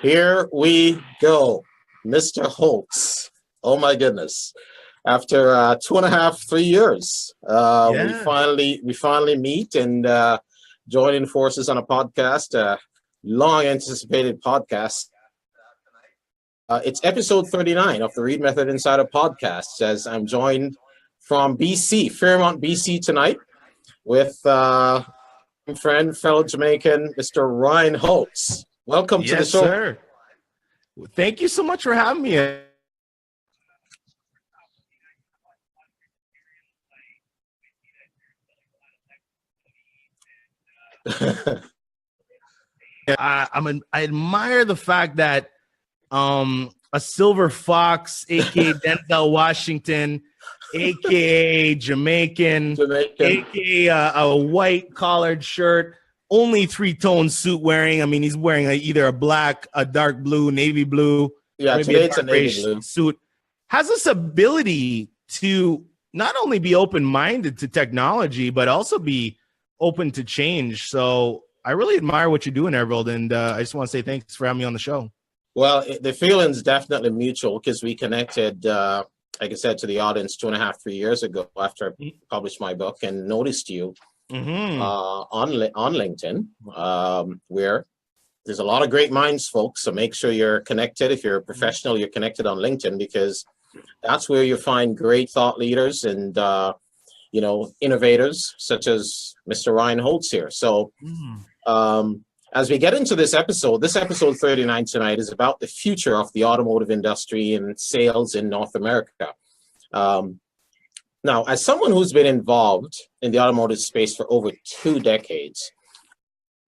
Here we go, Mr. Holtz. Oh my goodness! After 2.5, 3 years, Yeah. we finally meet and joining forces on a podcast, long anticipated podcast. It's episode 39 of the Read Method Insider podcast. As I'm joined from BC, Fairmont, BC tonight, with friend, fellow Jamaican, Mr. Ryan Holtz. Welcome to the Yes, show. sir. Thank you so much for having me. I admire the fact that a silver fox, aka Denzel Washington, aka Jamaican, aka a white collared shirt, only three-tone suit wearing. I mean, he's wearing either a black, a dark blue, navy blue, Yeah, maybe today it's a navy blue suit. Has this ability to not only be open-minded to technology, but also be open to change. So I really admire what you're doing, Everald, and I just want to say thanks for having me on the show. Well, the feeling's definitely mutual because we connected, like I said, to the audience 2.5, 3 years ago after I published my book and noticed you on LinkedIn, where there's a lot of great minds, folks. So make sure you're connected. If you're a professional, you're connected on LinkedIn because that's where you find great thought leaders and innovators such as Mr. Ryan Holtz here. So as we get into this episode 39 tonight is about the future of the automotive industry and sales in North America. Now, as someone who's been involved in the automotive space for over 2 decades,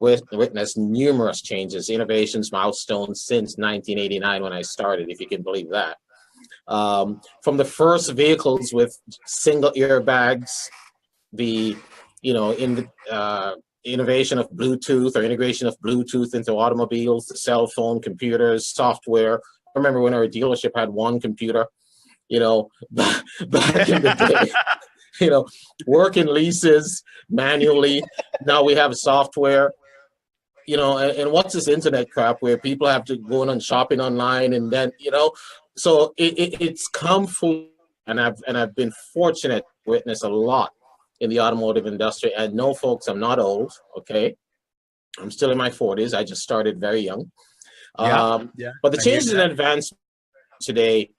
witnessed numerous changes, innovations, milestones since 1989 when I started, if you can believe that. From the first vehicles with single airbags, the innovation of Bluetooth or integration of Bluetooth into automobiles, the cell phone, computers, software. I remember when our dealership had one computer, back in the day, working leases manually. Now we have software, and what's this internet crap where people have to go on shopping online and then, so it's come full, and I've been fortunate to witness a lot in the automotive industry. And no, folks, I'm not old. Okay, I'm still in my 40s. I just started very young. But the changes and advancements today,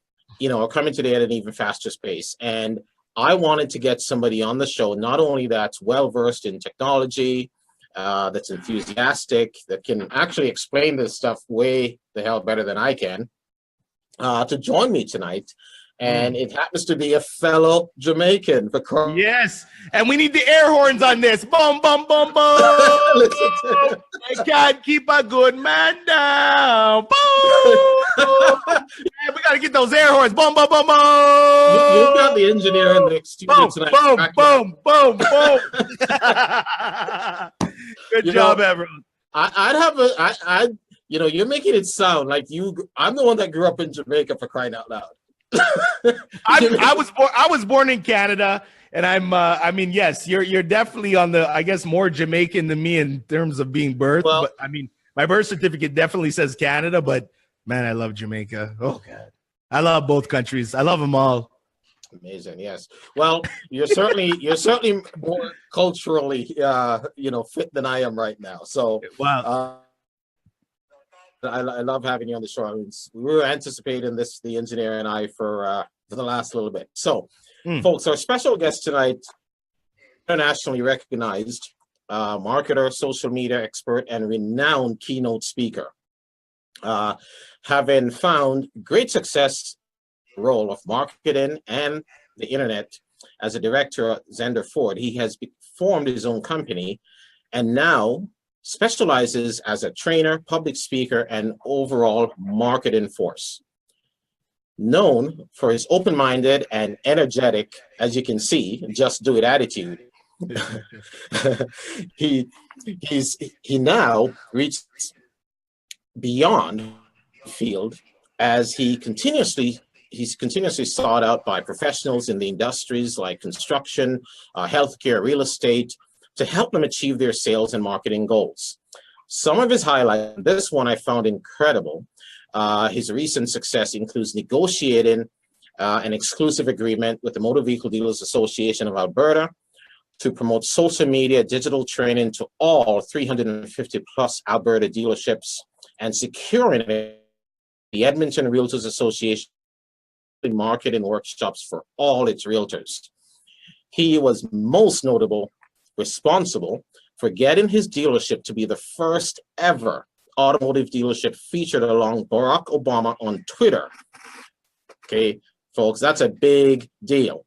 are coming today at an even faster pace. And I wanted to get somebody on the show, not only that's well versed in technology, that's enthusiastic, that can actually explain this stuff way the hell better than I can, to join me tonight. And it happens to be a fellow Jamaican. Yes, and we need the air horns on this. Boom, boom, boom, boom. I can't keep a good man down. Boom. Man, we got to get those air horns. Boom, boom, boom, boom. You've got the engineer in the studio tonight. Boom, boom, boom. Good job, everyone. You're making it sound like I'm the one that grew up in Jamaica, for crying out loud. I was born in Canada, and yes, you're definitely on the, I guess, more Jamaican than me in terms of being birthed. Well, but my birth certificate definitely says Canada, but man, I love Jamaica. Oh God, I love both countries. I love them all. Amazing. Yes. Well, you're certainly more culturally, fit than I am right now. So wow. I love having you on the show. I mean, we were anticipating this, the engineer and I, for the last little bit. So, folks, our special guest tonight, internationally recognized marketer, social media expert, and renowned keynote speaker. Having found great success role of marketing and the internet as a director at Zender Ford, he has formed his own company and now specializes as a trainer, public speaker, and overall marketing force. Known for his open-minded and energetic, as you can see, just do it attitude, he now reached beyond field as he's continuously sought out by professionals in the industries like construction, healthcare, real estate, to help them achieve their sales and marketing goals. Some of his highlights, this one I found incredible. His recent success includes negotiating an exclusive agreement with the Motor Vehicle Dealers Association of Alberta to promote social media digital training to all 350 plus Alberta dealerships and securing the Edmonton Realtors Association marketing workshops for all its realtors. He was most responsible for getting his dealership to be the first ever automotive dealership featured along Barack Obama on Twitter. Okay, folks, that's a big deal.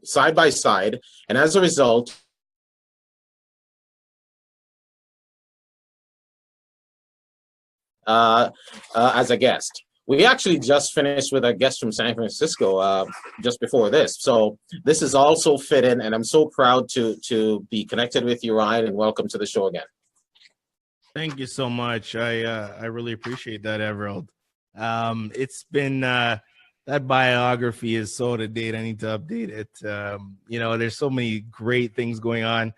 Side by side, and as a result, as a guest. We actually just finished with a guest from San Francisco just before this. So this is also fitting, and I'm so proud to be connected with you, Ryan, and welcome to the show again. Thank you so much. I really appreciate that, Everald. It's been that biography is so out of date. I need to update it. There's so many great things going on.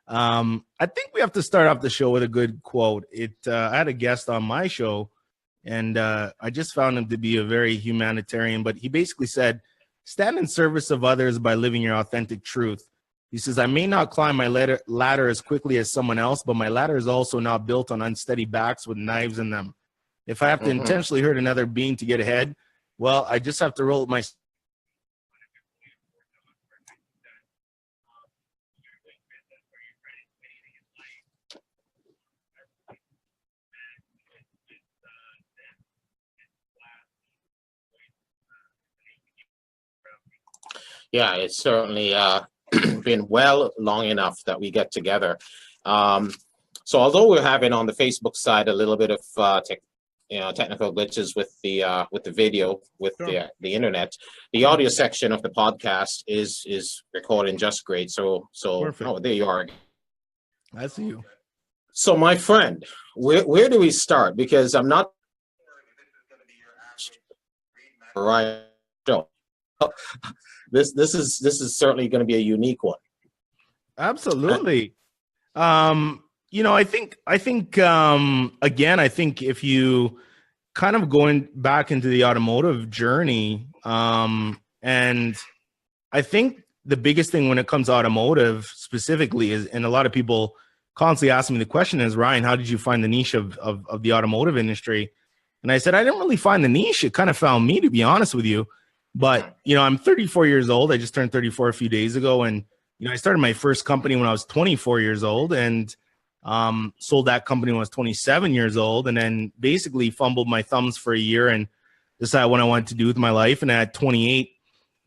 I think we have to start off the show with a good quote. I had a guest on my show, and I just found him to be a very humanitarian, but he basically said, stand in service of others by living your authentic truth. He says, I may not climb my ladder as quickly as someone else, but my ladder is also not built on unsteady backs with knives in them. If I have to intentionally hurt another being to get ahead, well, I just have to roll my... Yeah, it's certainly been long enough that we get together. So although we're having on the Facebook side a little bit of technical glitches with the video, with the internet, the audio section of the podcast is recording just great. So there you are. I see you. So my friend, where do we start? Because I'm not right. This is certainly going to be a unique one. Absolutely. I think again, I think if you kind of going back into the automotive journey, and I think the biggest thing when it comes to automotive specifically is, and a lot of people constantly ask me the question is, Ryan, how did you find the niche of the automotive industry? And I said, I didn't really find the niche. It kind of found me, to be honest with you. But, I'm 34 years old. I just turned 34 a few days ago. And, I started my first company when I was 24 years old and sold that company when I was 27 years old. And then basically fumbled my thumbs for a year and decided what I wanted to do with my life. And at 28,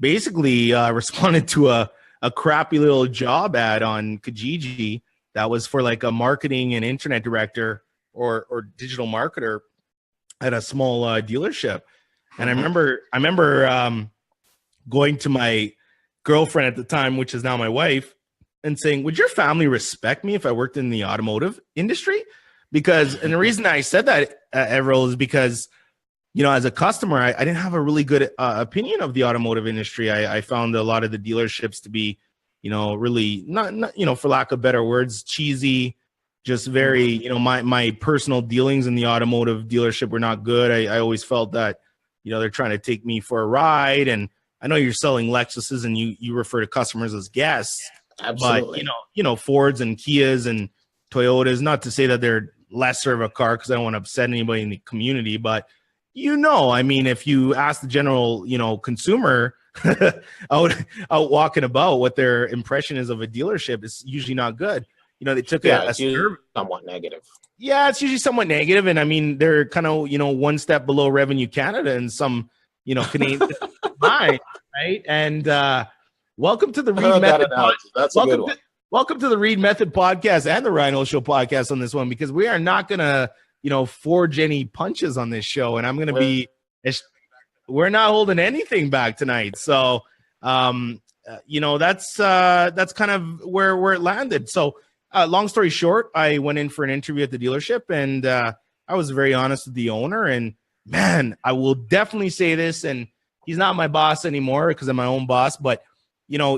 basically responded to a crappy little job ad on Kijiji that was for like a marketing and internet director or digital marketer at a small dealership. And I remember going to my girlfriend at the time, which is now my wife, and saying, would your family respect me if I worked in the automotive industry? And the reason I said that, Everett, is because, as a customer, I didn't have a really good opinion of the automotive industry. I found a lot of the dealerships to be, really not, for lack of better words, cheesy, just very, my personal dealings in the automotive dealership were not good. I always felt that, they're trying to take me for a ride. And I know you're selling Lexuses and you refer to customers as guests. Absolutely. But, Fords and Kias and Toyotas, not to say that they're lesser of a car because I don't want to upset anybody in the community, but, if you ask the general, consumer out walking about what their impression is of a dealership, it's usually not good. They took a somewhat negative. Yeah, it's usually somewhat negative. And they're kind of, one step below Revenue Canada and some, Canadian mind, right? And welcome to the Reed Method Podcast. That's a good one. Welcome to the Reed Method Podcast and the Rhino Show podcast on this one, because we are not going to, forge any punches on this show. And I'm going to we're not holding anything back tonight. So, that's kind of where it landed. So, long story short, I went in for an interview at the dealership, and I was very honest with the owner. And man, I will definitely say this, and he's not my boss anymore because I'm my own boss, but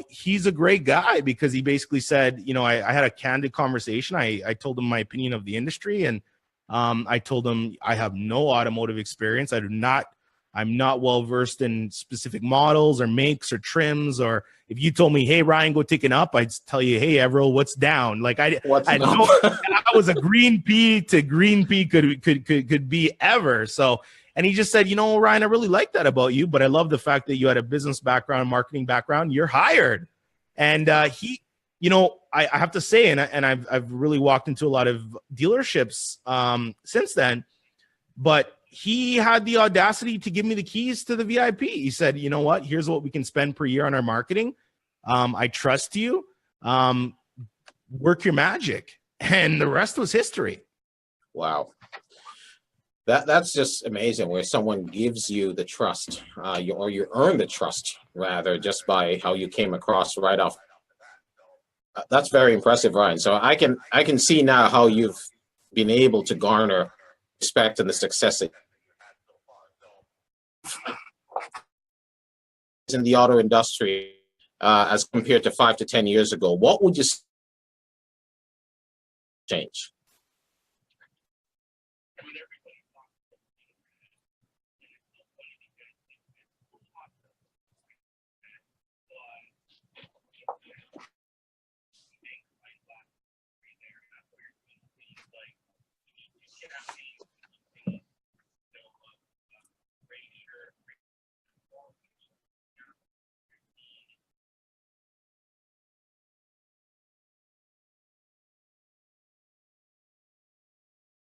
he's a great guy because he basically said, I had a candid conversation. I told him my opinion of the industry, and I told him I have no automotive experience. I'm not well versed in specific models or makes or trims. Or if you told me, hey, Ryan, go take an up, I'd tell you, hey, Everett, what's down? Like I know I was a green pea to green pea could be ever. So, and he just said, Ryan, I really like that about you, but I love the fact that you had a business background, marketing background. You're hired. And I have to say, and I've really walked into a lot of dealerships since then, but he had the audacity to give me the keys to the VIP. He said, you know what? Here's what we can spend per year on our marketing. I trust you. Work your magic. And the rest was history. Wow. That's just amazing, where someone gives you the trust, or you earn the trust, rather, just by how you came across right off. That's very impressive, Ryan. So I can see now how you've been able to garner respect and the success in the auto industry as compared to 5 to 10 years ago. What would you change?